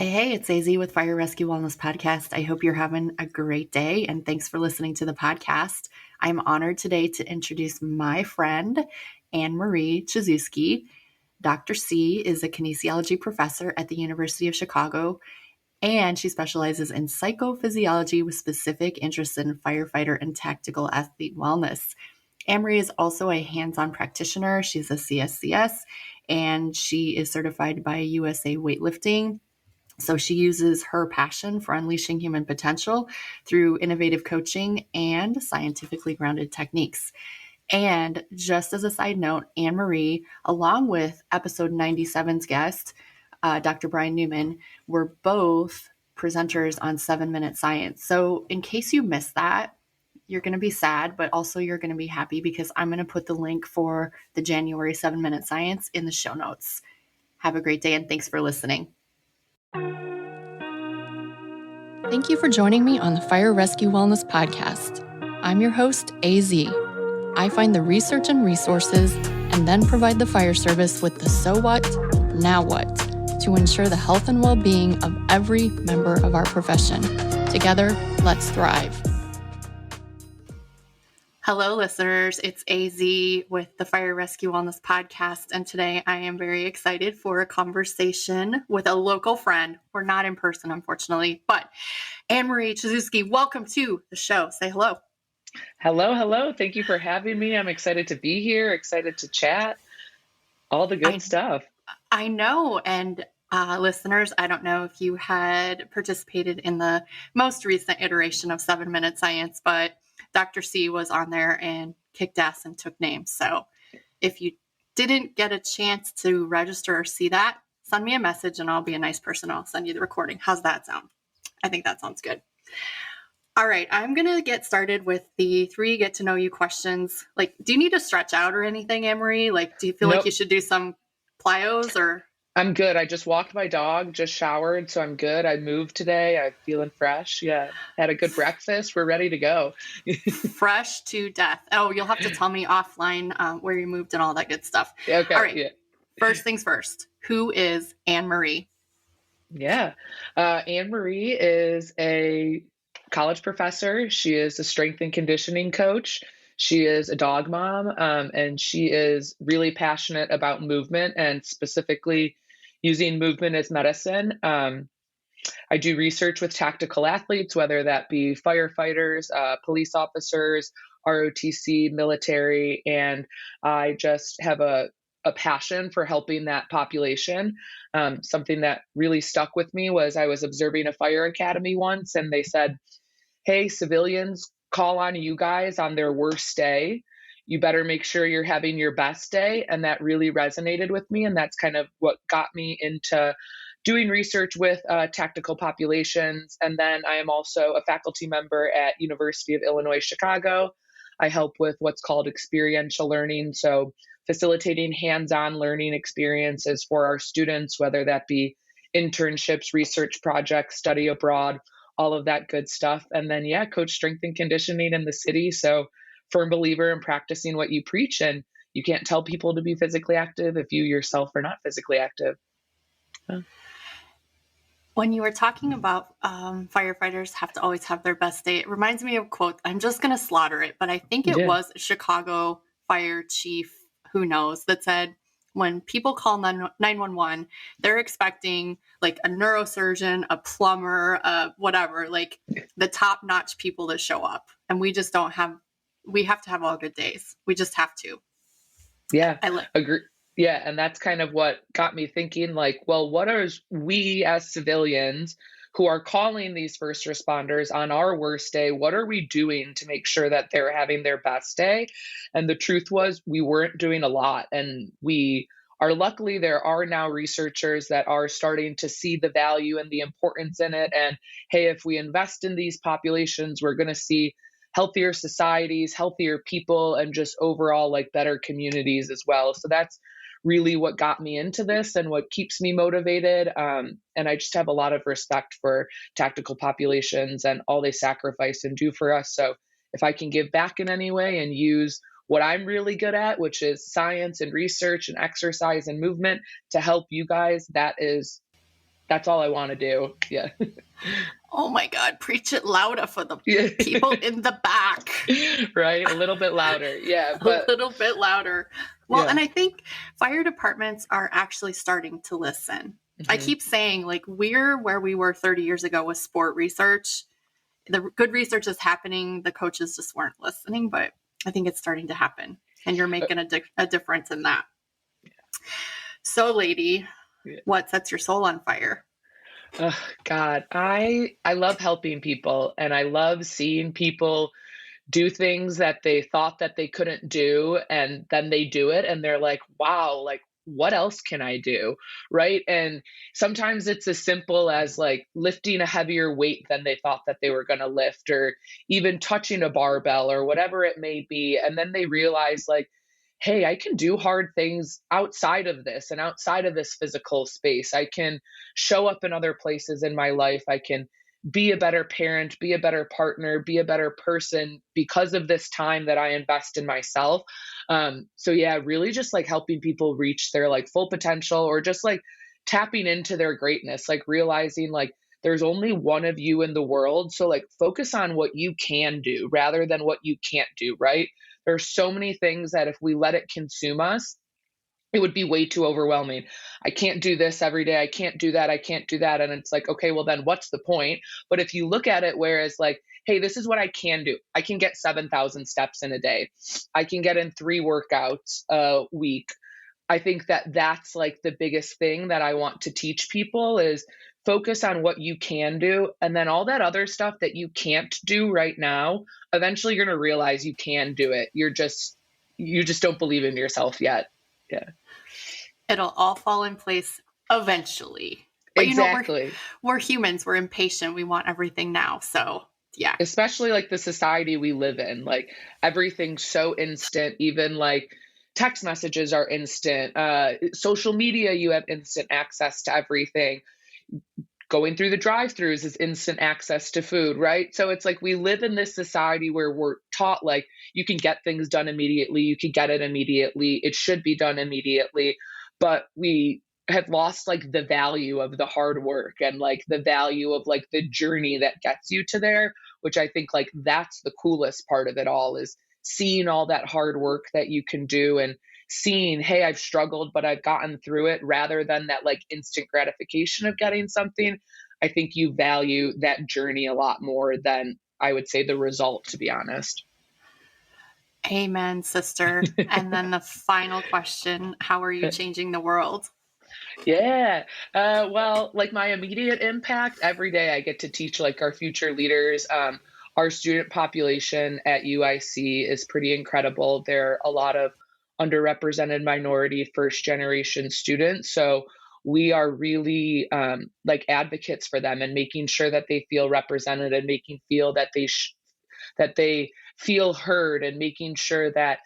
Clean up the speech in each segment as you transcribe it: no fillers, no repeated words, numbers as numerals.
Hey, it's AZ with Fire Rescue Wellness Podcast. I hope you're having a great day and thanks for listening to the podcast. I'm honored today to introduce my friend, Annmarie Chizewski. Dr. C is a kinesiology professor at the University of Chicago, and she specializes in psychophysiology with specific interest in firefighter and tactical athlete wellness. Annmarie is also a hands-on practitioner. She's a CSCS, and she is certified by USAW Weightlifting. So she uses her passion for unleashing human potential through innovative coaching and scientifically grounded techniques. And just as a side note, Annmarie, along with episode 97's guest, Dr. Brian Newman, were both presenters on 7-Minute Science. So in case you missed that, you're going to be sad, but also you're going to be happy because I'm going to put the link for the January 7-Minute Science in the show notes. Have a great day and thanks for listening. Thank you for joining me on the Fire Rescue Wellness Podcast. I'm your host, AZ. I find the research and resources and then provide the fire service with the so what, now what, to ensure the health and well-being of every member of our profession. Together, let's thrive. Hello, listeners. It's AZ with the Fire Rescue Wellness Podcast, and today I am very excited for a conversation with a local friend. We're not in person, unfortunately, but Annmarie Chizewski, welcome to the show. Say hello. Hello. Thank you for having me. I'm excited to be here, excited to chat, all the good stuff. I know, and listeners, I don't know if you had participated in the most recent iteration of 7-Minute Science, but Dr. C was on there and kicked ass and took names. So if you didn't get a chance to register or see that, send me a message and I'll be a nice person. I'll send you the recording. How's that sound? I think that sounds good. All right. I'm going to get started with the 3 get to know you questions. Like, do you need to stretch out or anything, Annmarie? Like, do you feel like you should do some plyos or? I'm good. I just walked my dog, just showered, so I'm good. I moved today. I'm feeling fresh. Yeah. Had a good breakfast. We're ready to go. Fresh to death. Oh, you'll have to tell me offline where you moved and all that good stuff. Okay. All right. Yeah. First things first. Who is Annmarie? Yeah. Annmarie is a college professor. She is a strength and conditioning coach. She is a dog mom, and she is really passionate about movement and specifically using movement as medicine. I do research with tactical athletes, whether that be firefighters, police officers, ROTC, military, and I just have a passion for helping that population. Something that really stuck with me was I was observing a fire academy once, and they said, hey, civilians call on you guys on their worst day. You better make sure you're having your best day. And that really resonated with me. And that's kind of what got me into doing research with tactical populations. And then I am also a faculty member at University of Illinois, Chicago. I help with what's called experiential learning. So facilitating hands-on learning experiences for our students, whether that be internships, research projects, study abroad, all of that good stuff. And then, coach strength and conditioning in the city. So firm believer in practicing what you preach. And you can't tell people to be physically active if you yourself are not physically active. When you were talking about firefighters have to always have their best day, it reminds me of a quote. I'm just going to slaughter it, but I think it was Chicago fire chief, who knows, that said, when people call 911, they're expecting like a neurosurgeon, a plumber, whatever, like the top-notch people to show up. And we just don't have, we have to have all good days. We just have to. Yeah, agree. Yeah, and that's kind of what got me thinking, like, well, what are we as civilians who are calling these first responders on our worst day, what are we doing to make sure that they're having their best day? And the truth was we weren't doing a lot. And we are luckily, there are now researchers that are starting to see the value and the importance in it. And hey, if we invest in these populations, we're going to see healthier societies, healthier people, and just overall like better communities as well. So that's really what got me into this and what keeps me motivated. And I just have a lot of respect for tactical populations and all they sacrifice and do for us. So if I can give back in any way and use what I'm really good at, which is science and research and exercise and movement to help you guys, that's that's all I want to do. Yeah. Oh my God, preach it louder for the Yeah. people in the back. Right. A little bit louder. Yeah. A But little bit louder. Well, yeah. and I think fire departments are actually starting to listen. I Mm-hmm. keep saying, like, we're where we were 30 years ago with sport research. The good research is happening. The coaches just weren't listening, but I think it's starting to happen. And you're making a difference in that. So, lady, Yeah. what sets your soul on fire? Oh, God, I love helping people, and I love seeing people do things that they thought that they couldn't do, and then they do it and they're like, wow, like what else can I do? Right. And sometimes it's as simple as like lifting a heavier weight than they thought that they were going to lift, or even touching a barbell or whatever it may be. And then they realize, like, hey, I can do hard things outside of this and outside of this physical space. I can show up in other places in my life. I can be a better parent, be a better partner, be a better person because of this time that I invest in myself. So yeah, really just like helping people reach their like full potential, or just like tapping into their greatness, like realizing like there's only one of you in the world. So like focus on what you can do rather than what you can't do, right? There's so many things that if we let it consume us, it would be way too overwhelming. I can't do this every day. I can't do that. I can't do that. And it's like, okay, well, then what's the point? But if you look at it, whereas like, hey, this is what I can do. I can get 7,000 steps in a day. I can get in 3 workouts a week. I think that that's like the biggest thing that I want to teach people is focus on what you can do. And then all that other stuff that you can't do right now, eventually you're going to realize you can do it. You just don't believe in yourself yet. Yeah. It'll all fall in place eventually. But you know, Exactly. we're humans. We're impatient. We want everything now. So yeah. Especially like the society we live in, like everything's so instant. Even like text messages are instant. Social media, you have instant access to everything. Going through the drive-throughs is instant access to food, right? So it's like we live in this society where we're taught like you can get things done immediately, you can get it immediately, it should be done immediately, but we have lost like the value of the hard work and like the value of like the journey that gets you to there, which I think like that's the coolest part of it all, is seeing all that hard work that you can do, and seeing, hey, I've struggled, but I've gotten through it, rather than that like instant gratification of getting something. I think you value that journey a lot more than I would say the result, to be honest. Amen, sister. And then the final question, how are you changing the world? Yeah. Well, like my immediate impact, every day I get to teach like our future leaders. Our student population at UIC is pretty incredible. There are a lot of underrepresented minority first generation students. So we are really like advocates for them and making sure that they feel represented, and making feel that that they feel heard, and making sure that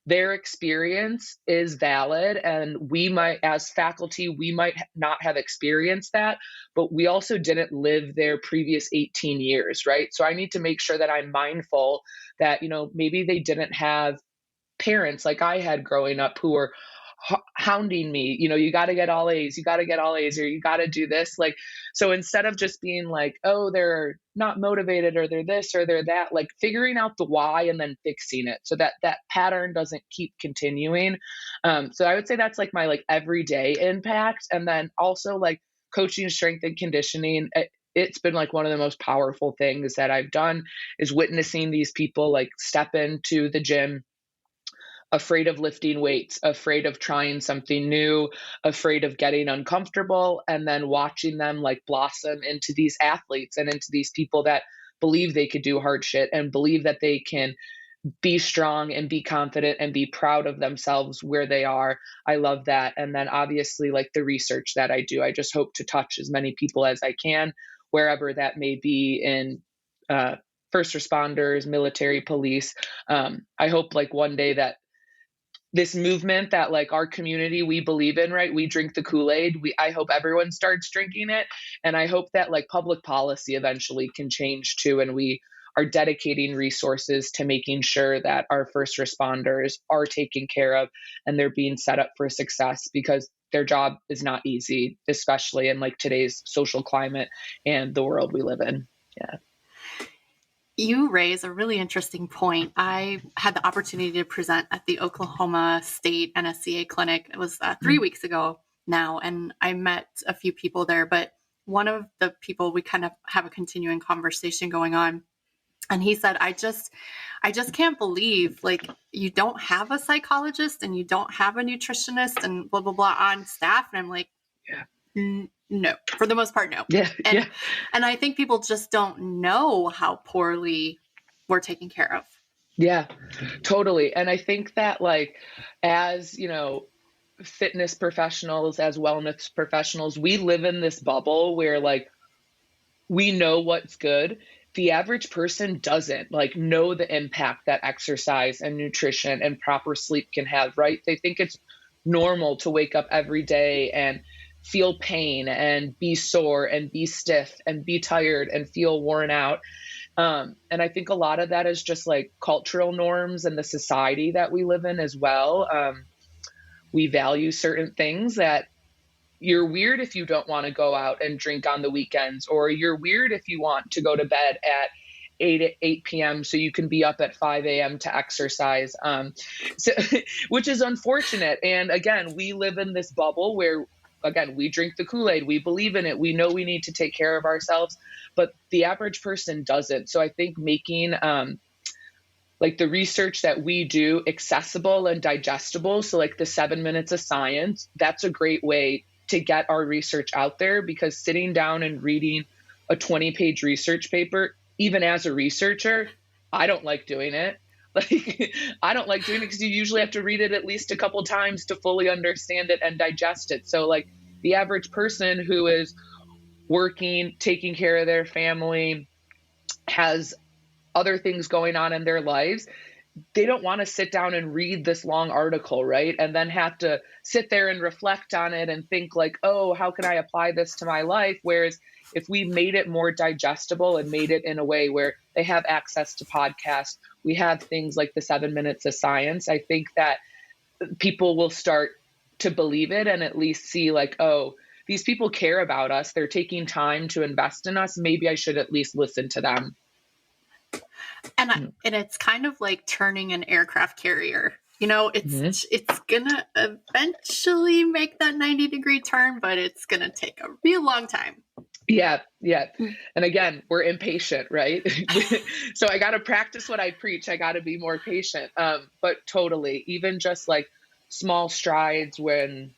their experience is valid. And we might, as faculty, we might not have experienced that, but we also didn't live their previous 18 years, right? So I need to make sure that I'm mindful that, maybe they didn't have parents like I had growing up who were hounding me, you got to get all A's, you got to get all A's, or you got to do this. Like, so instead of just being like, oh, they're not motivated, or they're this or they're that, like figuring out the why and then fixing it so that that pattern doesn't keep continuing. So I would say that's like my like everyday impact. And then also like coaching strength and conditioning. It's been like one of the most powerful things that I've done, is witnessing these people like step into the gym afraid of lifting weights, afraid of trying something new, afraid of getting uncomfortable, and then watching them like blossom into these athletes and into these people that believe they could do hard shit, and believe that they can be strong and be confident and be proud of themselves where they are. I love that. And then obviously like the research that I do, I just hope to touch as many people as I can, wherever that may be, in first responders, military, police. I hope like one day that this movement that like our community we believe in, right? We drink the Kool-Aid. I hope everyone starts drinking it. And I hope that like public policy eventually can change too. And we are dedicating resources to making sure that our first responders are taken care of and they're being set up for success, because their job is not easy, especially in like today's social climate and the world we live in. Yeah. You raise a really interesting point. I had the opportunity to present at the Oklahoma State NSCA clinic. It was 3 weeks ago now, and I met a few people there, but one of the people, we kind of have a continuing conversation going on. And he said, I just can't believe, like, you don't have a psychologist and you don't have a nutritionist and blah, blah, blah on staff. And I'm like, yeah. No, for the most part, no. Yeah. And I think people just don't know how poorly we're taken care of. Yeah, totally. And I think that, like, as, fitness professionals, as wellness professionals, we live in this bubble where, like, we know what's good. The average person doesn't, like, know the impact that exercise and nutrition and proper sleep can have, right? They think it's normal to wake up every day and feel pain and be sore and be stiff and be tired and feel worn out. And I think a lot of that is just like cultural norms and the society that we live in as well. We value certain things that you're weird if you don't want to go out and drink on the weekends, or you're weird if you want to go to bed at 8 p.m. so you can be up at 5 a.m. to exercise, which is unfortunate. And again, we live in this bubble where, again, we drink the Kool-Aid, we believe in it, we know we need to take care of ourselves, but the average person doesn't. So I think making like the research that we do accessible and digestible, so like the 7 minutes of science, that's a great way to get our research out there, because sitting down and reading a 20-page research paper, even as a researcher, I don't like doing it. Like, I don't like doing it because you usually have to read it at least a couple times to fully understand it and digest it. So like the average person who is working, taking care of their family, has other things going on in their lives, they don't want to sit down and read this long article, right? And then have to sit there and reflect on it and think like, oh, how can I apply this to my life? Whereas if we made it more digestible and made it in a way where they have access to podcasts, we have things like the 7 minutes of science, I think that people will start to believe it and at least see like, oh, these people care about us. They're taking time to invest in us. Maybe I should at least listen to them. And it's kind of like turning an aircraft carrier. It's gonna eventually make that 90-degree turn, but it's gonna take a real long time. Yeah. And again, we're impatient, right? So I got to practice what I preach. I got to be more patient. But totally, even just like small strides, when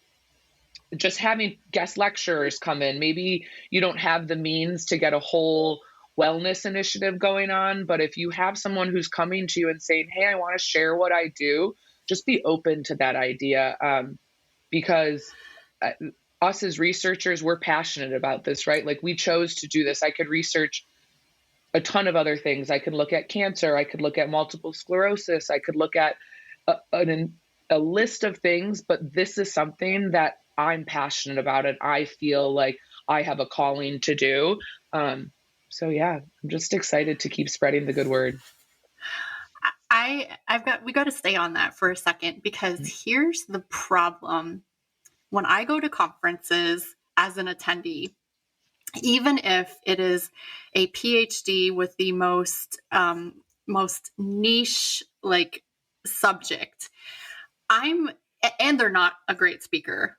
just having guest lecturers come in, maybe you don't have the means to get a whole wellness initiative going on, but if you have someone who's coming to you and saying, hey, I want to share what I do, just be open to that idea. Because us as researchers, we're passionate about this, right? Like, we chose to do this. I could research a ton of other things. I could look at cancer. I could look at multiple sclerosis. I could look at a list of things, but this is something that I'm passionate about and I feel like I have a calling to do. So yeah, I'm just excited to keep spreading the good word. We got to stay on that for a second, because here's the problem. When I go to conferences as an attendee, even if it is a PhD with the most niche like subject, and they're not a great speaker,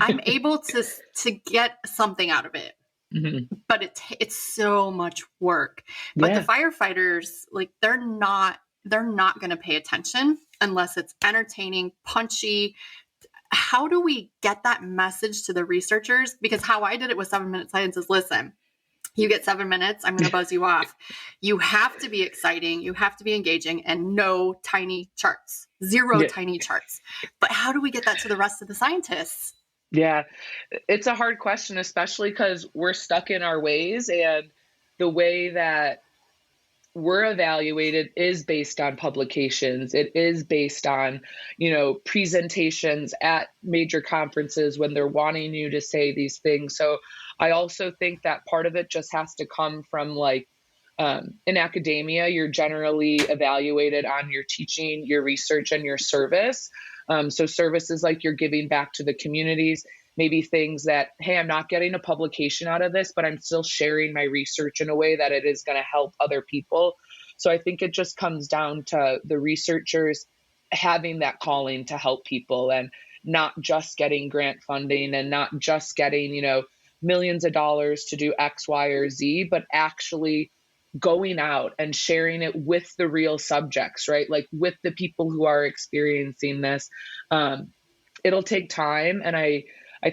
I'm able to get something out of it. Mm-hmm. But it's so much work. But the firefighters, like, they're not going to pay attention unless it's entertaining, punchy. How do we get that message to the researchers? Because how I did it with 7 Minute Science is, listen, you get 7 minutes, I'm going to buzz you off. You have to be exciting. You have to be engaging, and no tiny charts, zero tiny charts. But how do we get that to the rest of the scientists? Yeah, it's a hard question, especially because we're stuck in our ways, and the way that we're evaluated is based on publications. It is based on, presentations at major conferences when they're wanting you to say these things. So I also think that part of it just has to come from like In academia, you're generally evaluated on your teaching, your research, and your service. So services like you're giving back to the communities, maybe things that, hey, I'm not getting a publication out of this, but I'm still sharing my research in a way that it is going to help other people. So I think it just comes down to the researchers having that calling to help people, and not just getting grant funding and not just getting, millions of dollars to do X, Y, or Z, but actually going out and sharing it with the real subjects, right? Like with the people who are experiencing this. It'll take time. And I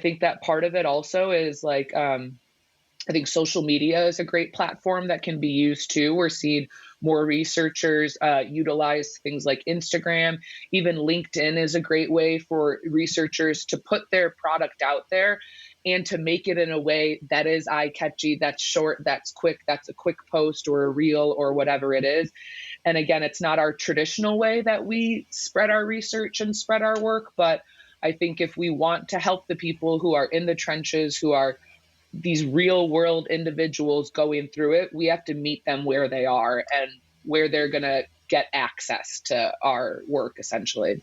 think that part of it also is like, I think social media is a great platform that can be used too. We're seeing more researchers utilize things like Instagram. Even LinkedIn is a great way for researchers to put their product out there and to make it in a way that is eye-catchy, that's short, that's quick, that's a quick post or a reel or whatever it is. And again, it's not our traditional way that we spread our research and spread our work, but I think if we want to help the people who are in the trenches, who are these real world individuals going through it, we have to meet them where they are and where they're going to get access to our work, essentially.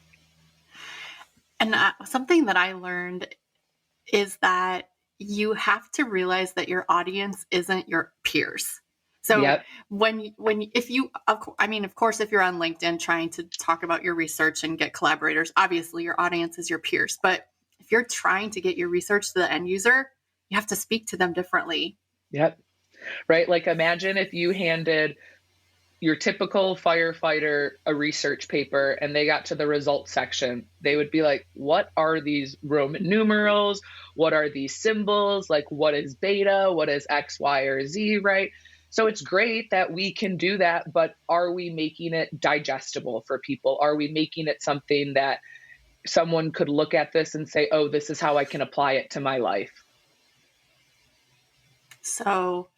And something that I learned is that you have to realize that your audience isn't your peers. So Yep. of course, if you're on LinkedIn trying to talk about your research and get collaborators, obviously your audience is your peers. But if you're trying to get your research to the end user, you have to speak to them differently. Yep. Right. Like imagine if you handed your typical firefighter a research paper and they got to the results section, they would be like, what are these Roman numerals? What are these symbols? Like, what is beta? What is X, Y, or Z, right? So it's great that we can do that, but are we making it digestible for people? Are we making it something that someone could look at this and say, oh, this is how I can apply it to my life? So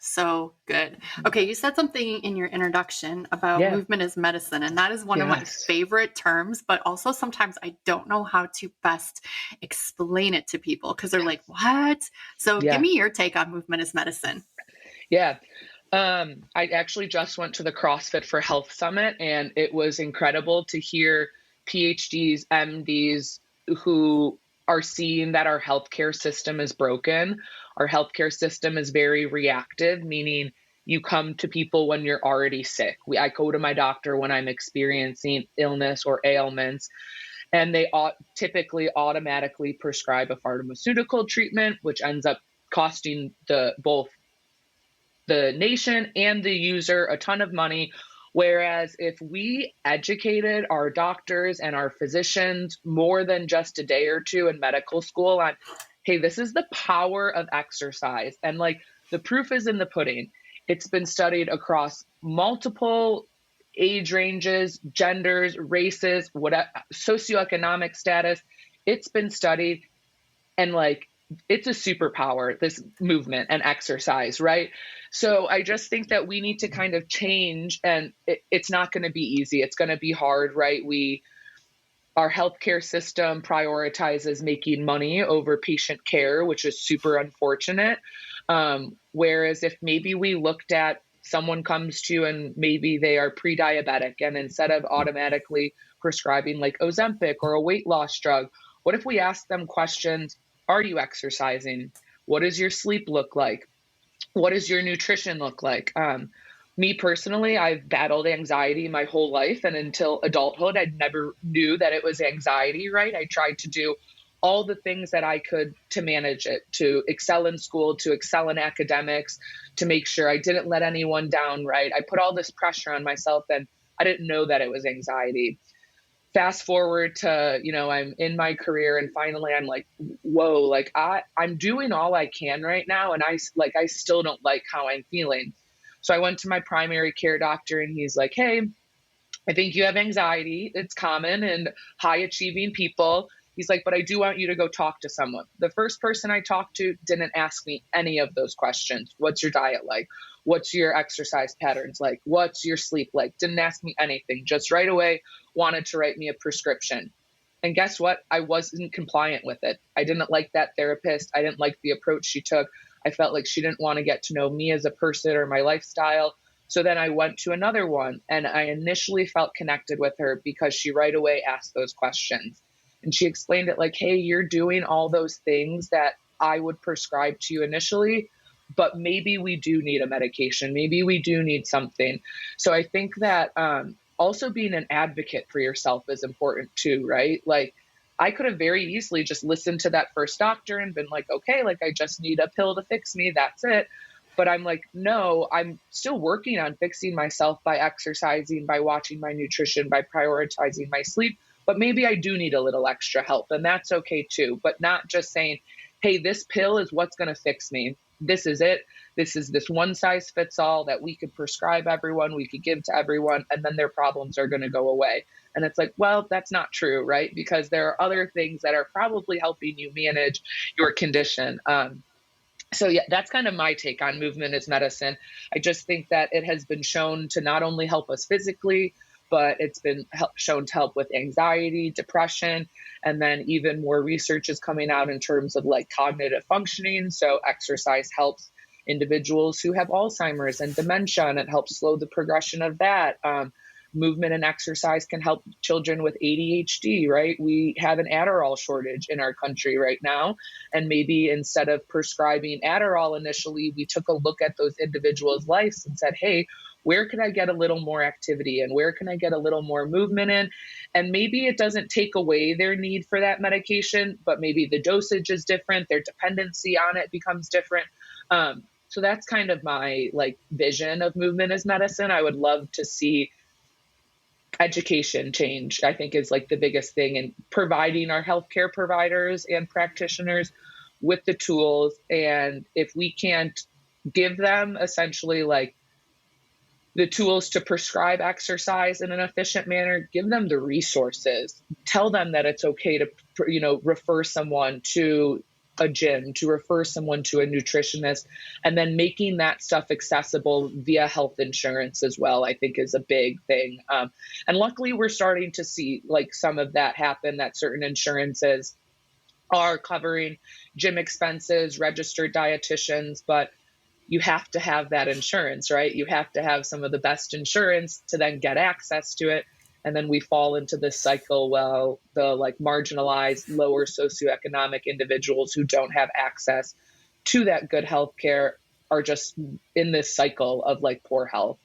good. Okay, you said something in your introduction about movement as medicine, and that is one of my favorite terms, but also sometimes I don't know how to best explain it to people because they're like, what? So give me your take on movement as medicine. Yeah. I actually just went to the CrossFit for Health Summit, and it was incredible to hear PhDs, MDs who are seeing that our healthcare system is broken. Our healthcare system is very reactive, meaning you come to people when you're already sick. I go to my doctor when I'm experiencing illness or ailments, and they typically automatically prescribe a pharmaceutical treatment, which ends up costing both the nation and the user a ton of money. Whereas if we educated our doctors and our physicians more than just a day or two in medical school on, hey, this is the power of exercise. And like the proof is in the pudding. It's been studied across multiple age ranges, genders, races, whatever, socioeconomic status. It's been studied, and like, it's a superpower, this movement and exercise, right? So I just think that we need to kind of change, and it's not going to be easy. It's going to be hard, right? Our healthcare system prioritizes making money over patient care, which is super unfortunate. Whereas if maybe we looked at someone comes to and maybe they are pre-diabetic, and instead of automatically prescribing like Ozempic or a weight loss drug, what if we ask them questions? Are you exercising? What does your sleep look like? What does your nutrition look like? Me personally, I've battled anxiety my whole life. And until adulthood, I never knew that it was anxiety, right? I tried to do all the things that I could to manage it, to excel in school, to excel in academics, to make sure I didn't let anyone down, right? I put all this pressure on myself, and I didn't know that it was anxiety. Fast forward to, I'm in my career, and finally I'm like, whoa, like I'm doing all I can right now. And I still don't like how I'm feeling. So I went to my primary care doctor, and he's like, hey, I think you have anxiety. It's common in high achieving people. He's like, but I do want you to go talk to someone. The first person I talked to didn't ask me any of those questions. What's your diet like? What's your exercise patterns like? What's your sleep like? Didn't ask me anything. Just right away wanted to write me a prescription. And guess what? I wasn't compliant with it. I didn't like that therapist. I didn't like the approach she took. I felt like she didn't want to get to know me as a person or my lifestyle. So then I went to another one, and I initially felt connected with her because she right away asked those questions. And she explained it like, hey, you're doing all those things that I would prescribe to you initially, but maybe we do need a medication. Maybe we do need something. So I think that also being an advocate for yourself is important too, right? Like, I could have very easily just listened to that first doctor and been like, okay, like I just need a pill to fix me. That's it. But I'm like, no, I'm still working on fixing myself by exercising, by watching my nutrition, by prioritizing my sleep. But maybe I do need a little extra help, and that's okay too. But not just saying, hey, this pill is what's going to fix me. This is it. This is this one size fits all that we could prescribe everyone, we could give to everyone, and then their problems are going to go away. And it's like, well, that's not true, right? Because there are other things that are probably helping you manage your condition. So yeah, that's kind of my take on movement as medicine. I just think that it has been shown to not only help us physically, but it's been shown to help with anxiety, depression, and then even more research is coming out in terms of like cognitive functioning. So exercise helps individuals who have Alzheimer's and dementia, and it helps slow the progression of that. Movement and exercise can help children with ADHD, right? We have an Adderall shortage in our country right now. And maybe instead of prescribing Adderall initially, we took a look at those individuals' lives and said, hey, where can I get a little more activity and where can I get a little more movement in? And maybe it doesn't take away their need for that medication, but maybe the dosage is different. Their dependency on it becomes different. So that's kind of my like vision of movement as medicine. I would love to see education change, I think, is like the biggest thing, and providing our healthcare providers and practitioners with the tools. And if we can't give them essentially like the tools to prescribe exercise in an efficient manner, give them the resources, tell them that it's okay to, refer someone to a gym, to refer someone to a nutritionist, and then making that stuff accessible via health insurance as well, I think is a big thing. And luckily we're starting to see like some of that happen, that certain insurances are covering gym expenses, registered dietitians, but you have to have that insurance, right? You have to have some of the best insurance to then get access to it. And then we fall into this cycle, well, the like marginalized, lower socioeconomic individuals who don't have access to that good healthcare are just in this cycle of like poor health.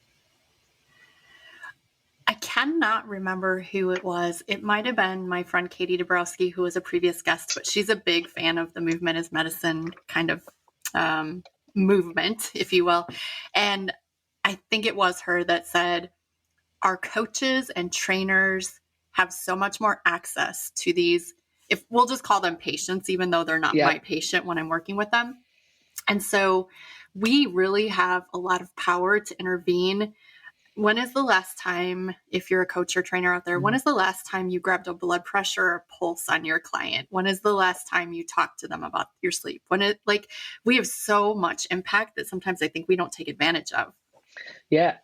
I cannot remember who it was. It might have been my friend Katie Dabrowski, who was a previous guest, but she's a big fan of the movement as medicine kind of movement, if you will. And I think it was her that said, our coaches and trainers have so much more access to these, if we'll just call them patients, even though they're not my patient when I'm working with them. And so we really have a lot of power to intervene. When is the last time, if you're a coach or trainer out there, when is the last time you grabbed a blood pressure or pulse on your client? When is the last time you talked to them about your sleep? We have so much impact that sometimes I think we don't take advantage of. Yeah.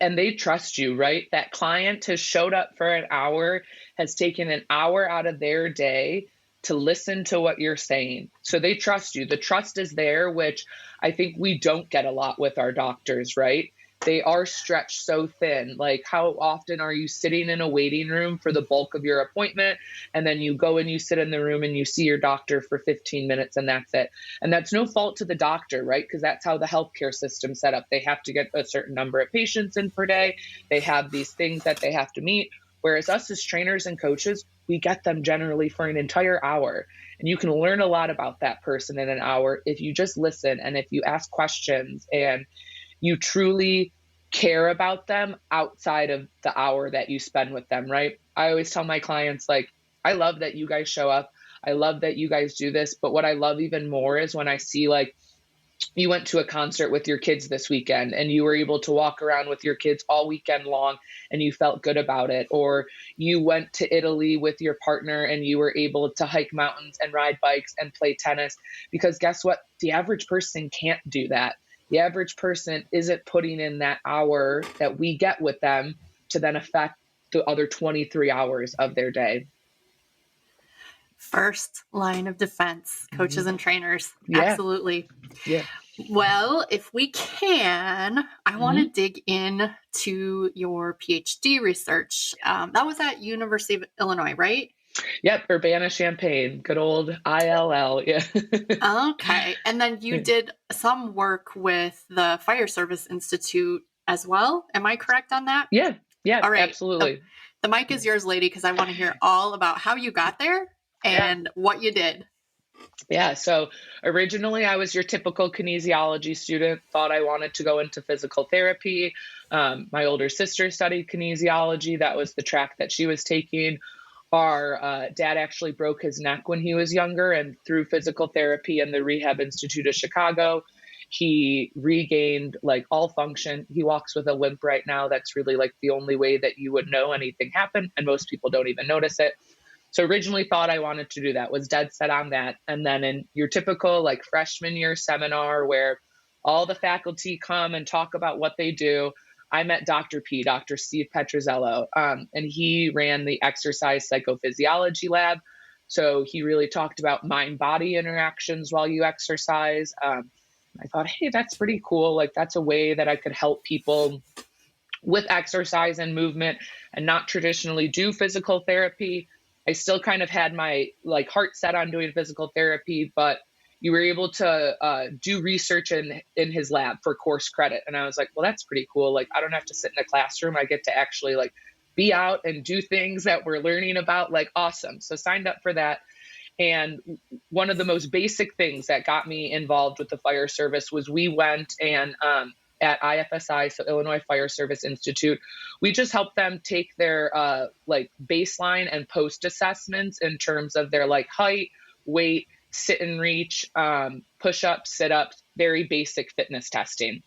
And they trust you, right? That client has showed up for an hour, has taken an hour out of their day to listen to what you're saying. So they trust you. The trust is there, which I think we don't get a lot with our doctors, right? They are stretched so thin. Like, how often are you sitting in a waiting room for the bulk of your appointment? And then you go and you sit in the room and you see your doctor for 15 minutes and that's it. And that's no fault to the doctor, right? Because that's how the healthcare system's set up. They have to get a certain number of patients in per day. They have these things that they have to meet. Whereas us as trainers and coaches, we get them generally for an entire hour. And you can learn a lot about that person in an hour if you just listen and if you ask questions and you truly care about them outside of the hour that you spend with them, right? I always tell my clients, like, I love that you guys show up. I love that you guys do this. But what I love even more is when I see, like, you went to a concert with your kids this weekend and you were able to walk around with your kids all weekend long and you felt good about it. Or you went to Italy with your partner and you were able to hike mountains and ride bikes and play tennis. Because guess what? The average person can't do that. The average person isn't putting in that hour that we get with them to then affect the other 23 hours of their day. First line of defense, coaches and trainers. Yeah. Absolutely. Yeah. Well, if we can, I want to Hmm. dig in to your PhD research. That was at University of Illinois, right? Yep, Urbana-Champaign, good old ILL. Yeah. Okay. And then you did some work with the Fire Service Institute as well. Am I correct on that? Yeah, yeah, All right. absolutely. The mic is yours, lady, because I want to hear all about how you got there Yeah. and what you did. Yeah, so originally I was your typical kinesiology student, thought I wanted to go into physical therapy. My older sister studied kinesiology. That was the track that she was taking. Our dad actually broke his neck when he was younger, and through physical therapy and the Rehab Institute of Chicago, he regained like all function. He walks with a limp right now. That's really like the only way that you would know anything happened, and most people don't even notice it. So originally thought I wanted to do that, was dead set on that. And then in your typical like freshman year seminar where all the faculty come and talk about what they do, I met Dr. P, Dr. Steve Petrozello, and he ran the exercise psychophysiology lab. So he really talked about mind-body interactions while you exercise. I thought, hey, that's pretty cool. Like that's a way that I could help people with exercise and movement and not traditionally do physical therapy. I still kind of had my like heart set on doing physical therapy, but you were able to do research in his lab for course credit. And I was like, well, that's pretty cool. Like, I don't have to sit in a classroom. I get to actually like be out and do things that we're learning about. Like, awesome. So signed up for that. And one of the most basic things that got me involved with the fire service was we went and at IFSI, so Illinois Fire Service Institute, we just helped them take their like baseline and post assessments in terms of their like height, weight, sit and reach, push ups, sit ups, very basic fitness testing.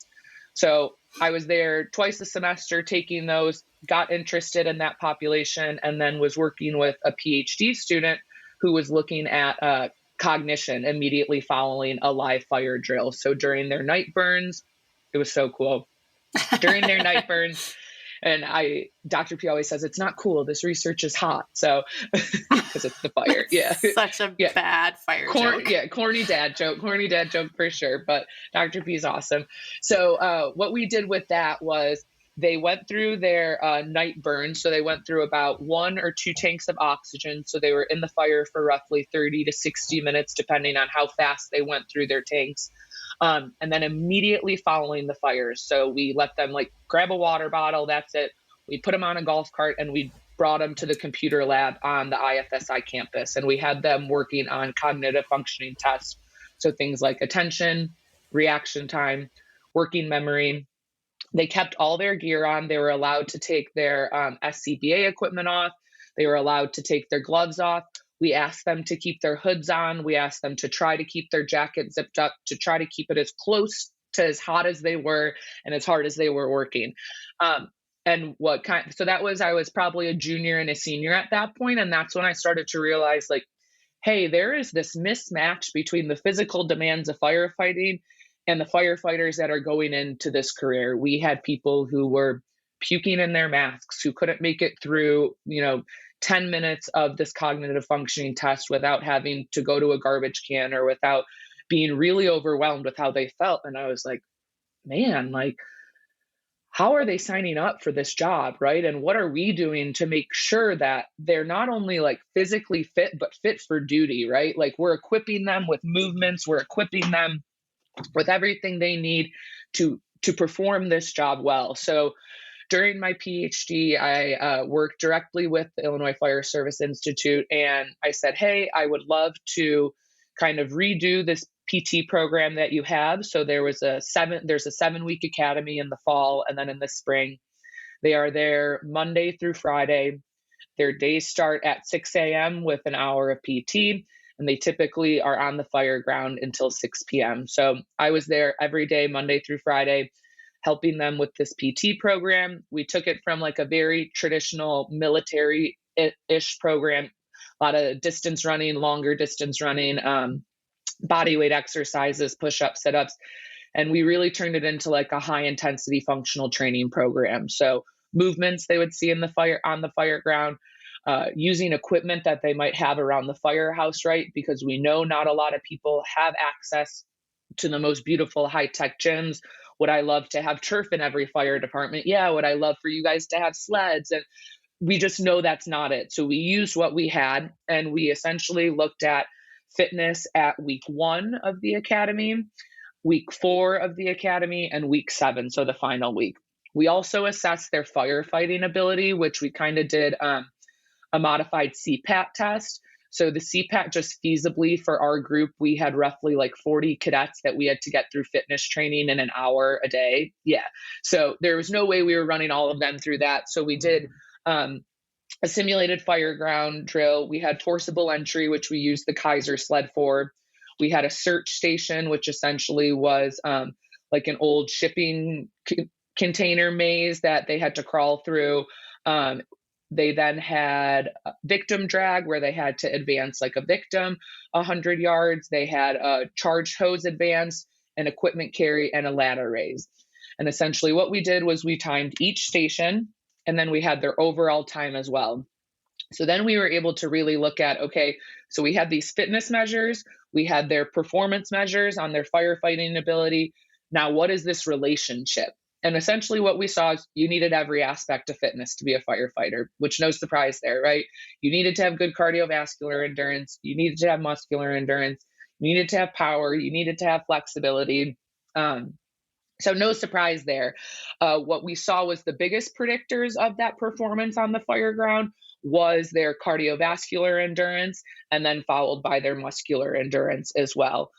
So I was there twice a semester taking those, got interested in that population, and then was working with a PhD student who was looking at cognition immediately following a live fire drill. So during their night burns, it was so cool. During their night burns, and Dr. P always says, it's not cool. This research is hot. So, because it's the fire. Yeah. Such a Yeah. bad fire joke. Yeah. Corny dad joke for sure. But Dr. P is awesome. So, what we did with that was they went through their night burn. So they went through about 1 or 2 tanks of oxygen. So they were in the fire for roughly 30 to 60 minutes, depending on how fast they went through their tanks. And then immediately following the fires. So we let them like grab a water bottle. That's it. We put them on a golf cart and we brought them to the computer lab on the IFSI campus. And we had them working on cognitive functioning tests. So things like attention, reaction time, working memory. They kept all their gear on. They were allowed to take their SCBA equipment off. They were allowed to take their gloves off. We asked them to keep their hoods on. We asked them to try to keep their jacket zipped up, to try to keep it as close to as hot as they were and as hard as they were working. So that was, I was probably a junior and a senior at that point. And that's when I started to realize like, hey, there is this mismatch between the physical demands of firefighting and the firefighters that are going into this career. We had people who were puking in their masks, who couldn't make it through, 10 minutes of this cognitive functioning test without having to go to a garbage can or without being really overwhelmed with how they felt. And I was like, man, like, how are they signing up for this job, right? And what are we doing to make sure that they're not only like physically fit, but fit for duty, right? Like we're equipping them with movements, we're equipping them with everything they need to perform this job well. So during my PhD, I worked directly with the Illinois Fire Service Institute, and I said, hey, I would love to kind of redo this PT program that you have. So there's a 7-week academy in the fall, and then in the spring, they are there Monday through Friday. Their days start at 6 a.m. with an hour of PT, and they typically are on the fire ground until 6 p.m. So I was there every day, Monday through Friday, helping them with this PT program. We took it from like a very traditional military-ish program, a lot of distance running, longer distance running, body weight exercises, push-ups, sit-ups, and we really turned it into like a high-intensity functional training program. So movements they would see on the fire ground, using equipment that they might have around the firehouse, right? Because we know not a lot of people have access to the most beautiful high-tech gyms. Would I love to have turf in every fire department? Yeah. Would I love for you guys to have sleds? And we just know that's not it. So we used what we had, and we essentially looked at fitness at week 1 of the academy, week 4 of the academy, and week 7, so the final week. We also assessed their firefighting ability, which we kind of did a modified CPAT test. So the CPAT, just feasibly for our group, we had roughly like 40 cadets that we had to get through fitness training in an hour a day. Yeah. So there was no way we were running all of them through that. So we did a simulated fire ground drill. We had forcible entry, which we used the Kaiser sled for. We had a search station, which essentially was like an old shipping container maze that they had to crawl through. They then had victim drag, where they had to advance like a victim 100 yards. They had a charged hose advance, an equipment carry, and a ladder raise. And essentially what we did was we timed each station, and then we had their overall time as well. So then we were able to really look at, okay, so we had these fitness measures, we had their performance measures on their firefighting ability. Now, what is this relationship? And essentially what we saw is you needed every aspect of fitness to be a firefighter, which no surprise there, right? You needed to have good cardiovascular endurance. You needed to have muscular endurance. You needed to have power. You needed to have flexibility. So no surprise there. What we saw was the biggest predictors of that performance on the fire ground was their cardiovascular endurance, and then followed by their muscular endurance as well.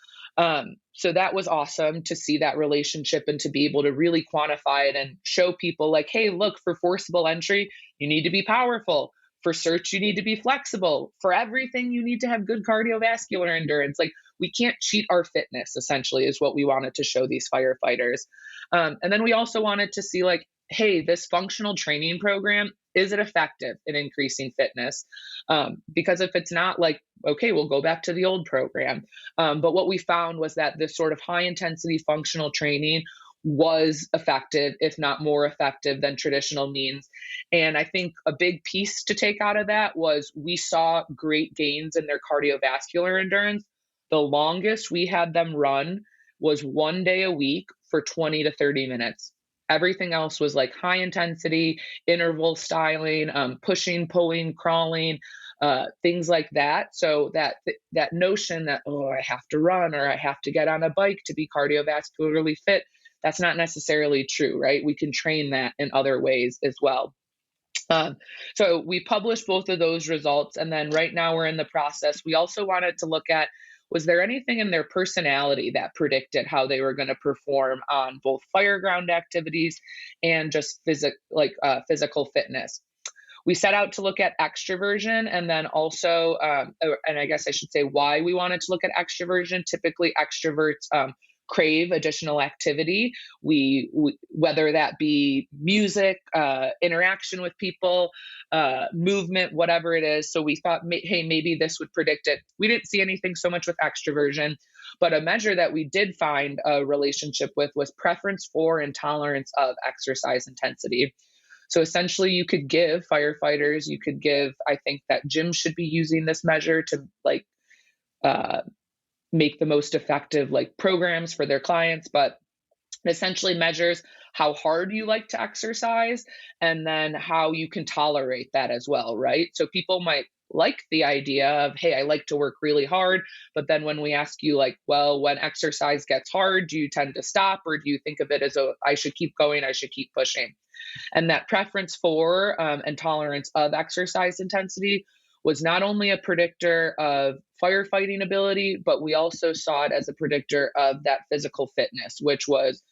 So that was awesome to see that relationship and to be able to really quantify it and show people like, hey, look, for forcible entry, you need to be powerful. For search, you need to be flexible. For everything, you need to have good cardiovascular endurance. Like, we can't cheat our fitness, essentially, is what we wanted to show these firefighters. And then we also wanted to see like, hey, this functional training program, is it effective in increasing fitness? Because if it's not, like, okay, we'll go back to the old program. But what we found was that this sort of high intensity functional training was effective, if not more effective than traditional means. And I think a big piece to take out of that was we saw great gains in their cardiovascular endurance. The longest we had them run was 1 day a week for 20 to 30 minutes. Everything else was like high intensity, interval styling, pushing, pulling, crawling, things like that. So that notion that, oh, I have to run or I have to get on a bike to be cardiovascularly fit, that's not necessarily true, right? We can train that in other ways as well. So we published both of those results. And then right now we're in the process. We also wanted to look at, was there anything in their personality that predicted how they were going to perform on both fireground activities and just physical fitness? We set out to look at extroversion, and then also, and I guess I should say why we wanted to look at extroversion. Typically, extroverts crave additional activity. We whether that be music, interaction with people, movement, whatever it is. So we thought, hey, maybe this would predict it. We didn't see anything so much with extroversion, but a measure that we did find a relationship with was preference for and tolerance of exercise intensity. So essentially you could give firefighters, I think that gyms should be using this measure to make the most effective programs for their clients, but it essentially measures how hard you like to exercise and then how you can tolerate that as well, right? So people might like the idea of, hey, I like to work really hard, but then when we ask you well, when exercise gets hard, do you tend to stop, or do you think of it as I should keep going, I should keep pushing? And that preference for and tolerance of exercise intensity was not only a predictor of firefighting ability, but we also saw it as a predictor of that physical fitness, which was,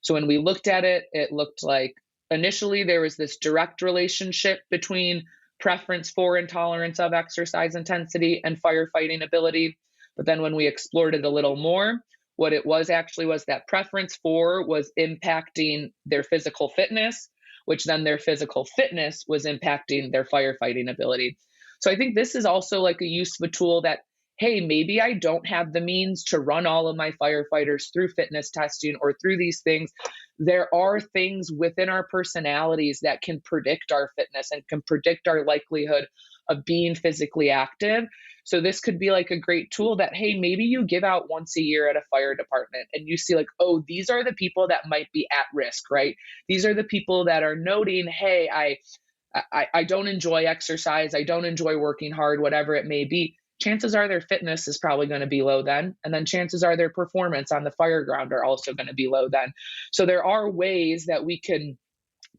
so when we looked at it, it looked like initially there was this direct relationship between preference for and tolerance of exercise intensity and firefighting ability. But then when we explored it a little more, what it was actually was that preference for was impacting their physical fitness, which then their physical fitness was impacting their firefighting ability. So I think this is also a useful tool that, hey, maybe I don't have the means to run all of my firefighters through fitness testing or through these things. There are things within our personalities that can predict our fitness and can predict our likelihood of being physically active. So this could be like a great tool that, hey, maybe you give out once a year at a fire department and you see like, oh, these are the people that might be at risk, right? These are the people that are noting, hey, I don't enjoy exercise. I don't enjoy working hard, whatever it may be. Chances are their fitness is probably going to be low then. And then chances are their performance on the fire ground are also going to be low then. So there are ways that we can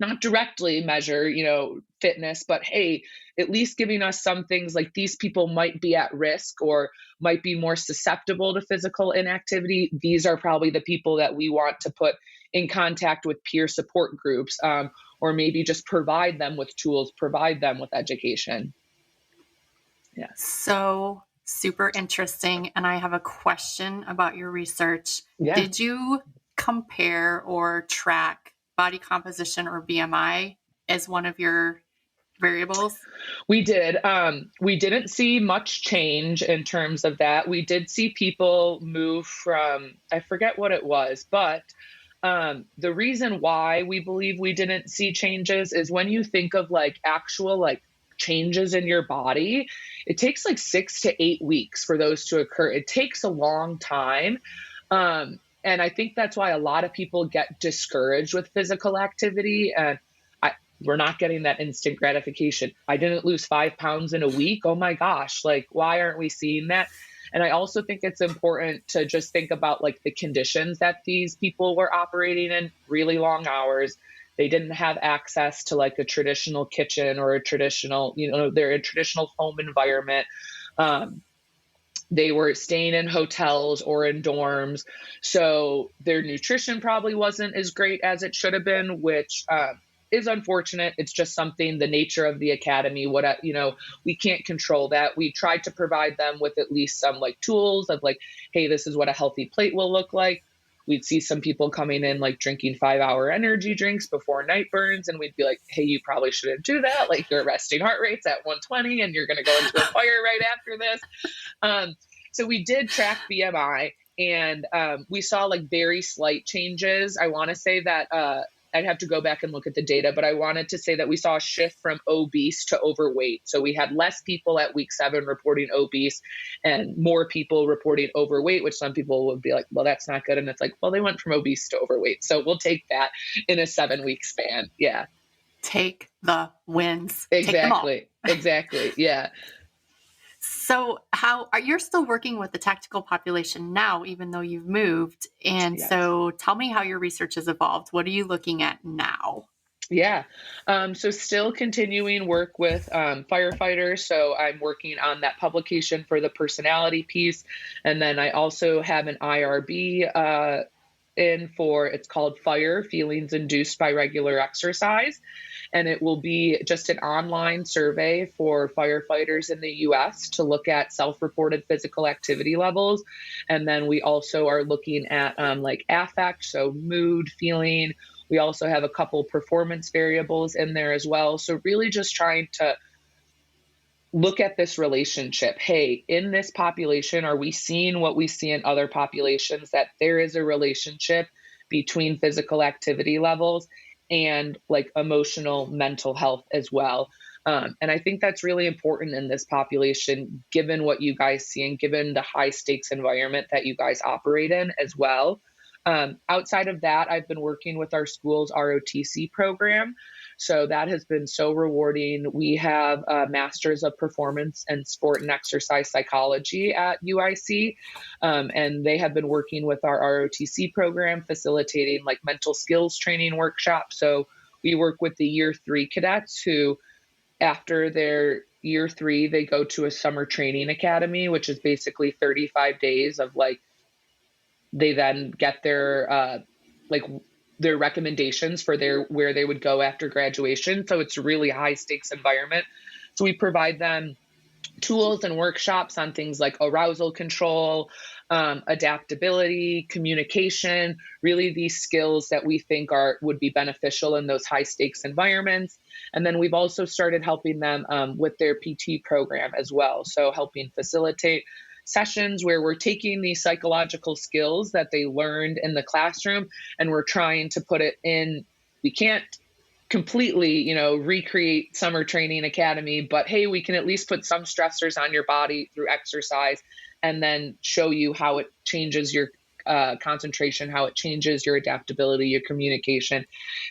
not directly measure, fitness, but hey, at least giving us some things like these people might be at risk or might be more susceptible to physical inactivity. These are probably the people that we want to put in contact with peer support groups, or maybe just provide them with tools, provide them with education. Yeah. So super interesting. And I have a question about your research. Yeah. Did you compare or track body composition or BMI as one of your variables? We did. We didn't see much change in terms of that. We did see people move from, I forget what it was, but the reason why we believe we didn't see changes is when you think of like actual like changes in your body, it takes like 6 to 8 weeks for those to occur. It takes a long time. And I think that's why a lot of people get discouraged with physical activity. And we're not getting that instant gratification. I didn't lose 5 pounds in a week. Oh my gosh, like, why aren't we seeing that? And I also think it's important to just think about like the conditions that these people were operating in, really long hours. They didn't have access to like a traditional kitchen or a traditional, they're a traditional home environment. They were staying in hotels or in dorms. So their nutrition probably wasn't as great as it should have been, which is unfortunate. It's just something, the nature of the academy, we can't control that. We tried to provide them with at least some like tools of like, hey, this is what a healthy plate will look like. We'd see some people coming in like drinking 5-hour energy drinks before night burns. And we'd be like, hey, you probably shouldn't do that. Like your resting heart rate's at 120 and you're going to go into a fire right after this. So we did track BMI and we saw like very slight changes. I want to say that I'd have to go back and look at the data, but I wanted to say that we saw a shift from obese to overweight. So we had less people at week 7 reporting obese and more people reporting overweight, which some people would be like, well, that's not good. And it's like, well, they went from obese to overweight. So we'll take that in a 7-week span. Yeah. Take the wins. Exactly. Exactly. Yeah. So you're still working with the tactical population now, even though you've moved. And Yes. So tell me how your research has evolved. What are you looking at now? Yeah. So still continuing work with firefighters. So I'm working on that publication for the personality piece. And then I also have an IRB it's called Fire, Feelings Induced by Regular Exercise. And it will be just an online survey for firefighters in the US to look at self-reported physical activity levels. And then we also are looking at like affect, so mood, feeling. We also have a couple performance variables in there as well. So really just trying to look at this relationship. Hey, in this population, are we seeing what we see in other populations, that there is a relationship between physical activity levels and like emotional mental health as well. And I think that's really important in this population, given what you guys see and given the high stakes environment that you guys operate in as well. Outside of that, I've been working with our school's ROTC program. So that has been so rewarding. We have a Master's of Performance and Sport and Exercise Psychology at UIC. And they have been working with our ROTC program, facilitating like mental skills training workshops. So we work with the year 3 cadets who, after their year 3, they go to a summer training academy, which is basically 35 days of like, they then get their their recommendations for where they would go after graduation. So it's a really high stakes environment. So we provide them tools and workshops on things like arousal control, adaptability, communication, really these skills that we think would be beneficial in those high stakes environments. And then we've also started helping them with their PT program as well. So helping facilitate sessions where we're taking these psychological skills that they learned in the classroom and we're trying to put it in. We can't completely, recreate summer training academy, but hey, we can at least put some stressors on your body through exercise and then show you how it changes your concentration, how it changes your adaptability, your communication,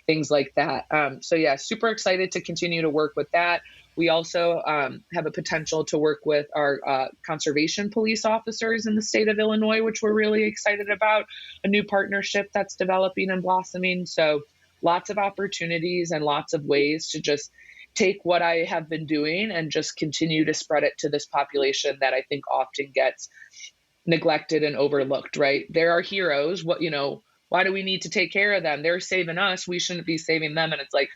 things like that. So yeah, super excited to continue to work with that. We also have a potential to work with our conservation police officers in the state of Illinois, which we're really excited about, a new partnership that's developing and blossoming. So lots of opportunities and lots of ways to just take what I have been doing and just continue to spread it to this population that I think often gets neglected and overlooked, right? They're our heroes. Why do we need to take care of them? They're saving us. We shouldn't be saving them. And it's like,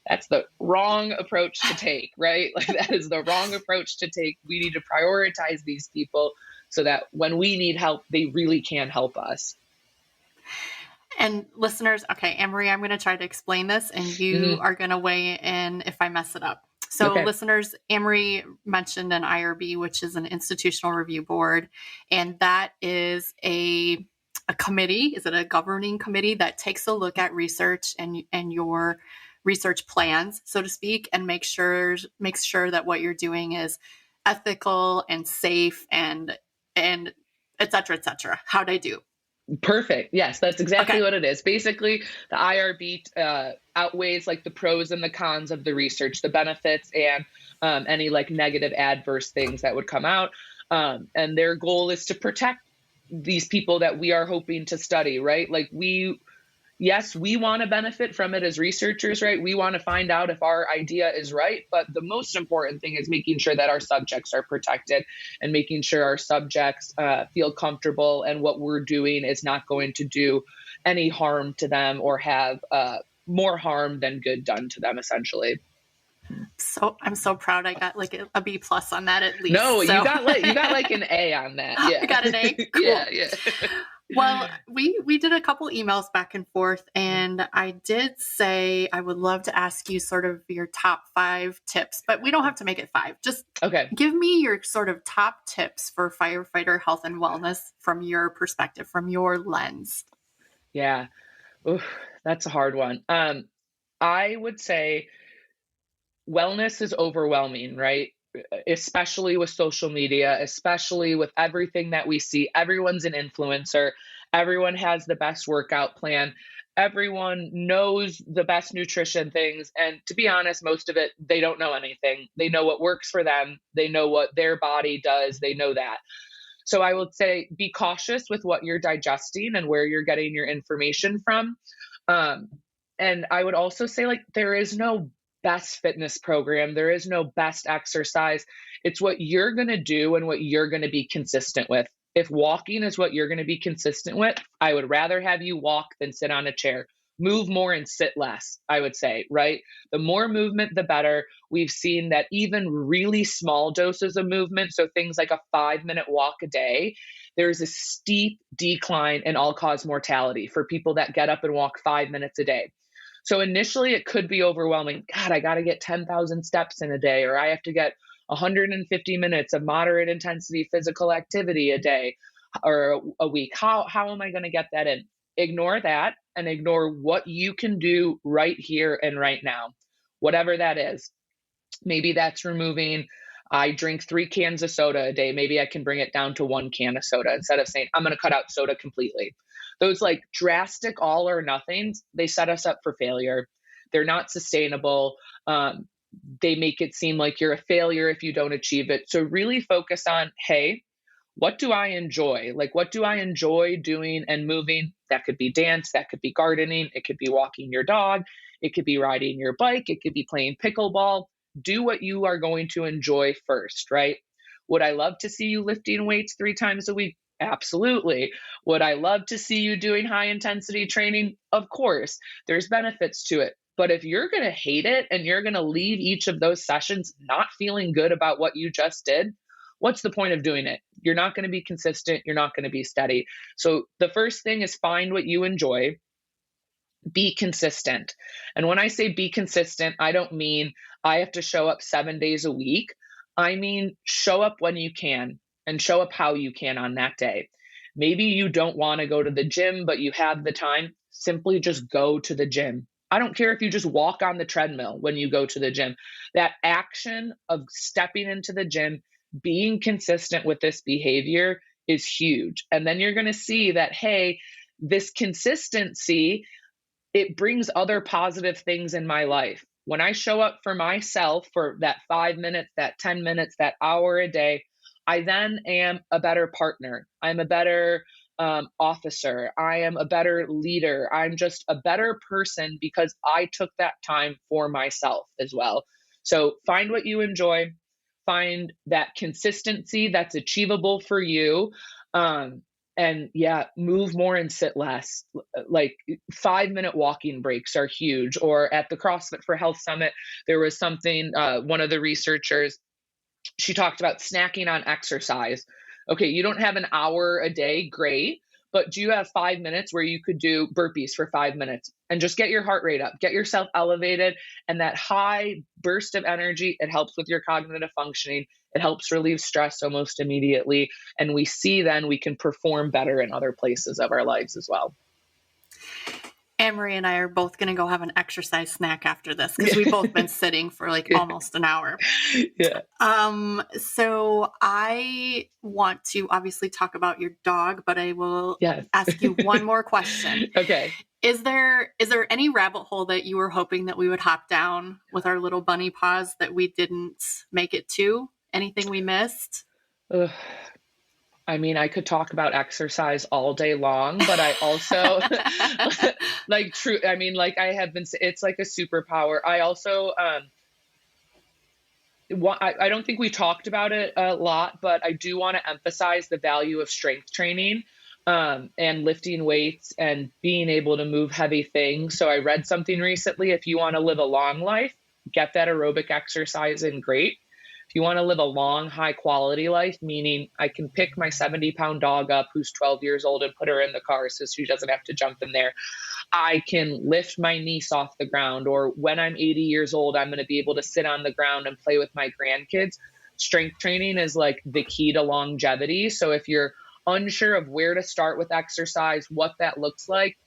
that's the wrong approach to take, right? Like that is the wrong approach to take. We need to prioritize these people so that when we need help, they really can help us. And listeners, okay, Annmarie, I'm going to try to explain this and you are going to weigh in if I mess it up. So listeners, Annmarie mentioned an IRB, which is an institutional review board. And that is a committee. Is it a governing committee that takes a look at research and your research plans, so to speak, and makes sure that what you're doing is ethical and safe and et cetera, et cetera. How'd I do? Perfect. Yes, that's exactly what it is. Basically, the IRB outweighs like the pros and the cons of the research, the benefits and any like negative adverse things that would come out. And their goal is to protect these people that we are hoping to study, right? Like we want to benefit from it as researchers, right? We want to find out if our idea is right. But the most important thing is making sure that our subjects are protected and making sure our subjects feel comfortable and what we're doing is not going to do any harm to them or have more harm than good done to them, essentially. So I'm so proud I got like a B+ on that at least. No, so. you got like an A on that. Yeah. I got an A? Cool. Yeah. Well, we did a couple emails back and forth, and I did say I would love to ask you sort of your top 5 tips, but we don't have to make it 5. Just give me your sort of top tips for firefighter health and wellness from your perspective, from your lens. Yeah. Oof, that's a hard one. I would say wellness is overwhelming, right? Especially with social media, especially with everything that we see. Everyone's an influencer. Everyone has the best workout plan. Everyone knows the best nutrition things. And to be honest, most of it, they don't know anything. They know what works for them. They know what their body does. They know that. So I would say be cautious with what you're digesting and where you're getting your information from. And I would also say, like, there is no best fitness program. There is no best exercise. It's what you're going to do and what you're going to be consistent with. If walking is what you're going to be consistent with, I would rather have you walk than sit on a chair. Move more and sit less, I would say, right? The more movement, the better. We've seen that even really small doses of movement, so things like a 5-minute walk a day, there's a steep decline in all-cause mortality for people that get up and walk 5 minutes a day. So initially it could be overwhelming. God, I got to get 10,000 steps in a day, or I have to get 150 minutes of moderate intensity physical activity a day or a week. How am I going to get that in? Ignore that and ignore what you can do right here and right now, whatever that is. Maybe that's removing, I drink 3 cans of soda a day. Maybe I can bring it down to 1 can of soda instead of saying, I'm going to cut out soda completely. Those like drastic all or nothings, they set us up for failure. They're not sustainable. They make it seem like you're a failure if you don't achieve it. So really focus on, hey, what do I enjoy? Like, what do I enjoy doing and moving? That could be dance, that could be gardening, it could be walking your dog, it could be riding your bike, it could be playing pickleball. Do what you are going to enjoy first, right? Would I love to see you lifting weights 3 times a week? Absolutely. Would I love to see you doing high intensity training? Of course, there's benefits to it. But if you're going to hate it and you're going to leave each of those sessions not feeling good about what you just did, what's the point of doing it? You're not going to be consistent. You're not going to be steady. So the first thing is find what you enjoy. Be consistent. And when I say be consistent, I don't mean I have to show up 7 days a week. I mean, show up when you can and show up how you can on that day. Maybe you don't want to go to the gym, but you have the time. Simply just go to the gym. I don't care if you just walk on the treadmill when you go to the gym. That action of stepping into the gym, being consistent with this behavior is huge. And then you're going to see that, hey, this consistency, it brings other positive things in my life. When I show up for myself for that 5 minutes, that 10 minutes, that hour a day, I then am a better partner. I'm a better officer. I am a better leader. I'm just a better person because I took that time for myself as well. So find what you enjoy, find that consistency that's achievable for you. And yeah, move more and sit less. Like 5-minute walking breaks are huge. Or at the CrossFit for Health Summit, there was something, one of the researchers, she talked about snacking on exercise. Okay, you don't have an hour a day, great, but do you have 5 minutes where you could do burpees for 5 minutes and just get your heart rate up, get yourself elevated, and that high burst of energy, it helps with your cognitive functioning. It helps relieve stress almost immediately. And we see then we can perform better in other places of our lives as well. Annmarie and I are both going to go have an exercise snack after this because we've both been sitting for like almost an hour. Yeah. So I want to obviously talk about your dog, but I will ask you one more question. Okay. Is there any rabbit hole that you were hoping that we would hop down with our little bunny paws that we didn't make it to? Anything we missed? I mean, I could talk about exercise all day long, but I also I have been, it's like a superpower. I also, I don't think we talked about it a lot, but I do want to emphasize the value of strength training, and lifting weights and being able to move heavy things. So I read something recently, if you want to live a long life, get that aerobic exercise in, great. If you want to live a long, high quality life, meaning I can pick my 70-pound dog up who's 12 years old and put her in the car so she doesn't have to jump in there. I can lift my niece off the ground, or when I'm 80 years old, I'm going to be able to sit on the ground and play with my grandkids. Strength training is like the key to longevity. So if you're unsure of where to start with exercise, what that looks like,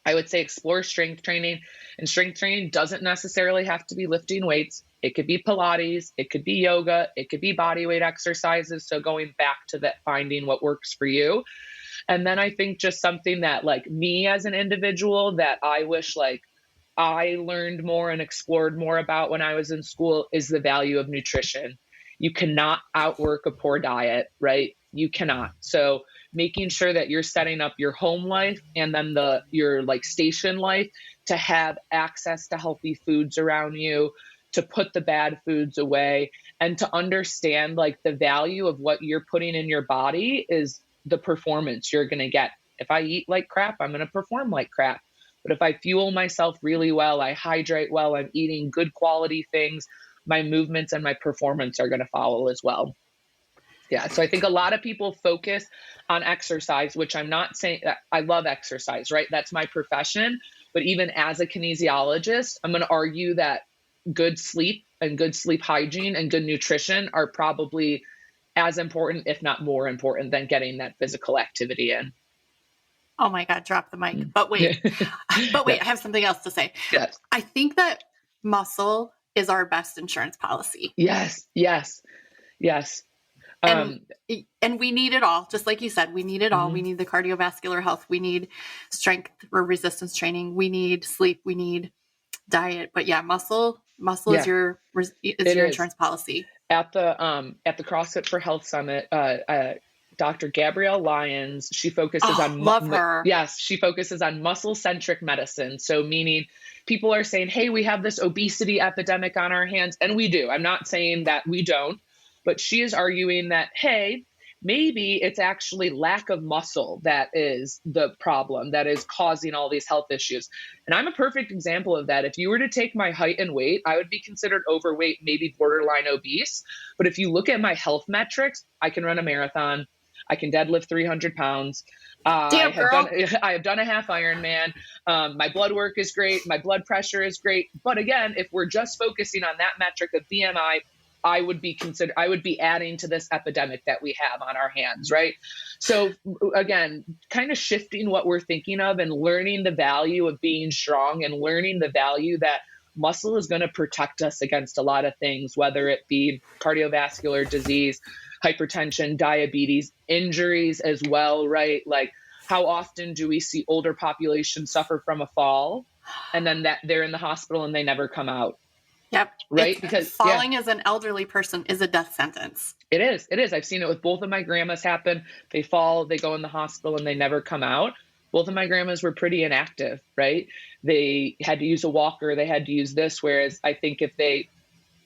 I would say explore strength training. And strength training doesn't necessarily have to be lifting weights. It could be Pilates, it could be yoga, it could be body weight exercises. So going back to that, finding what works for you. And then I think just something that, like, me as an individual, that I wish like I learned more and explored more about when I was in school is the value of nutrition. You cannot outwork a poor diet, right? You cannot. So making sure that you're setting up your home life and then your like station life to have access to healthy foods around you, to put the bad foods away, and to understand like the value of what you're putting in your body is the performance you're going to get. If I eat like crap, I'm going to perform like crap. But if I fuel myself really well, I hydrate well, I'm eating good quality things, my movements and my performance are going to follow as well. Yeah. So I think a lot of people focus on exercise, which I'm not saying that I love exercise, right? That's my profession. But even as a kinesiologist, I'm going to argue that good sleep and good sleep hygiene and good nutrition are probably as important, if not more important, than getting that physical activity in. Oh my God, drop the mic. But wait, I have something else to say. Yes. I think that muscle is our best insurance policy. Yes. And we need it all. Just like you said, we need it all. Mm-hmm. We need the cardiovascular health. We need strength or resistance training. We need sleep. We need diet. But yeah, muscle is your insurance policy. At the CrossFit for Health Summit, Dr. Gabrielle Lyons, she focuses on love her. Yes, she focuses on muscle-centric medicine. So meaning people are saying, hey, we have this obesity epidemic on our hands, and we do. I'm not saying that we don't, but she is arguing that, hey, maybe it's actually lack of muscle that is the problem that is causing all these health issues. And I'm a perfect example of that. If you were to take my height and weight, I would be considered overweight, maybe borderline obese. But if you look at my health metrics, I can run a marathon. I can deadlift 300 pounds. Damn, girl. I have done a half Ironman. My blood work is great. My blood pressure is great. But again, if we're just focusing on that metric of BMI, I would be adding to this epidemic that we have on our hands, right? So again, kind of shifting what we're thinking of and learning the value of being strong and learning the value that muscle is going to protect us against a lot of things, whether it be cardiovascular disease, hypertension, diabetes, injuries as well, right? Like, how often do we see older populations suffer from a fall and then that they're in the hospital and they never come out? Yep. Right. Because falling as an elderly person is a death sentence. It is. It is. I've seen it with both of my grandmas happen. They fall, they go in the hospital and they never come out. Both of my grandmas were pretty inactive, right? They had to use a walker. They had to use this. Whereas I think if they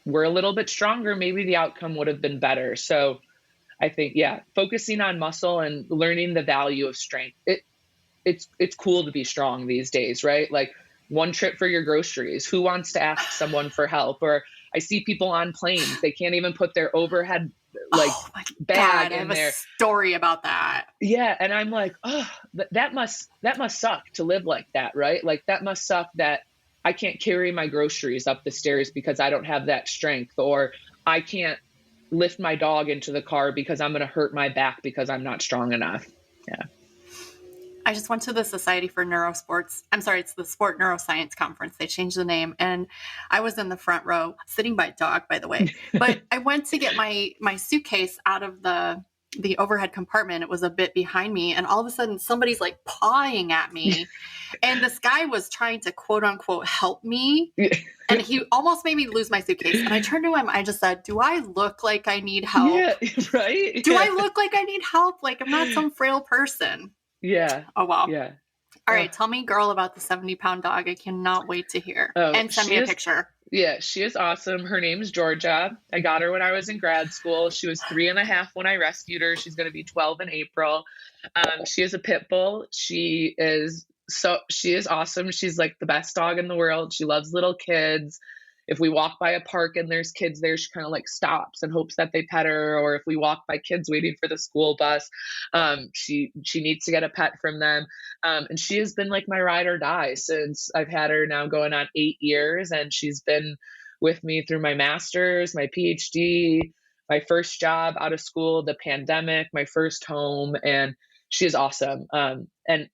were a little bit stronger, maybe the outcome would have been better. So I think, focusing on muscle and learning the value of strength. It's cool to be strong these days, right? Like, one trip for your groceries. Who wants to ask someone for help? Or I see people on planes. They can't even put their overhead bag in there. I have a story about that. Yeah. And I'm like, oh, that must suck to live like that, right? Like, that must suck that I can't carry my groceries up the stairs because I don't have that strength, or I can't lift my dog into the car because I'm going to hurt my back because I'm not strong enough. Yeah. I just went to the Society for Neurosports. I'm sorry, it's the Sport Neuroscience Conference. They changed the name. And I was in the front row, sitting by a dog, by the way. But I went to get my suitcase out of the overhead compartment. It was a bit behind me. And all of a sudden, somebody's like pawing at me. And this guy was trying to, quote unquote, help me. And he almost made me lose my suitcase. And I turned to him. I just said, do I look like I need help? Yeah, right? Do I look like I need help? Like, I'm not some frail person. Yeah. Oh, wow. Yeah. All right. Tell me, girl, about the 70-pound dog. I cannot wait to hear. And send me a picture. Yeah, she is awesome. Her name's Georgia. I got her when I was in grad school. She was 3.5 when I rescued her. She's going to be 12 in April. She is a pit bull. She is awesome. She's like the best dog in the world. She loves little kids. If we walk by a park and there's kids there, she kind of like stops and hopes that they pet her. Or if we walk by kids waiting for the school bus, she needs to get a pet from them. And she has been like my ride or die since I've had her now going on 8 years. And she's been with me through my master's, my PhD, my first job out of school, the pandemic, my first home, and she is awesome. And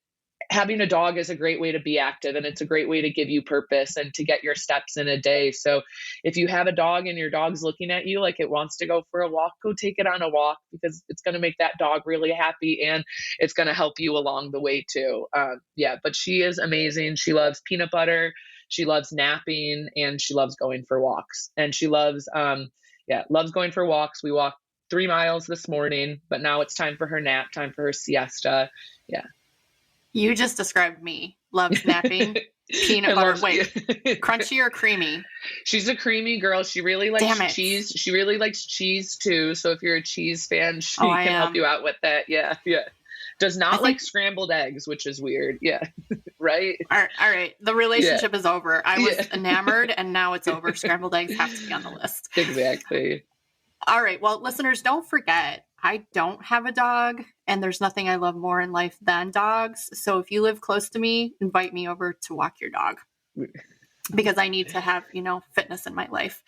having a dog is a great way to be active, and it's a great way to give you purpose and to get your steps in a day. So if you have a dog and your dog's looking at you like it wants to go for a walk, go take it on a walk, because it's going to make that dog really happy and it's going to help you along the way too. But she is amazing. She loves peanut butter. She loves napping, and she loves going for walks, and she loves going for walks. We walked 3 miles this morning, but now it's time for her nap, time for her siesta. Yeah. You just described me. Loves napping, peanut butter. Wait, crunchy or creamy? She's a creamy girl. She really likes cheese. She really likes cheese too. So if you're a cheese fan, she can help you out with that. Yeah. Yeah. Does not like scrambled eggs, which is weird. Yeah. Right. All right. The relationship is over. I was enamored, and now it's over. Scrambled eggs have to be on the list. Exactly. All right. Well, listeners, don't forget, I don't have a dog, and there's nothing I love more in life than dogs. So if you live close to me, invite me over to walk your dog, because I need to have, fitness in my life.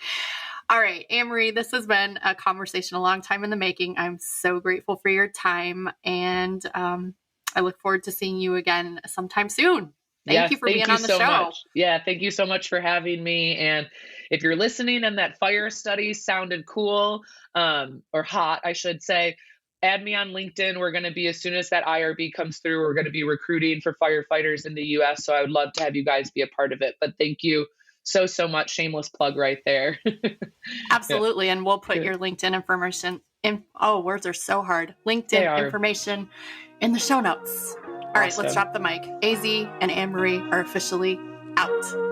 All right, Annmarie, this has been a conversation a long time in the making. I'm so grateful for your time, and I look forward to seeing you again sometime soon. Thank you for being on the show. Much. Yeah, thank you so much for having me. And if you're listening and that fire study sounded cool, or hot, I should say, add me on LinkedIn. We're going to be, as soon as that IRB comes through, we're going to be recruiting for firefighters in the US. So I would love to have you guys be a part of it. But thank you so much. Shameless plug right there. Absolutely. And we'll put your LinkedIn information words are so hard. LinkedIn information in the show notes. All right, let's drop the mic. AZ and Annmarie are officially out.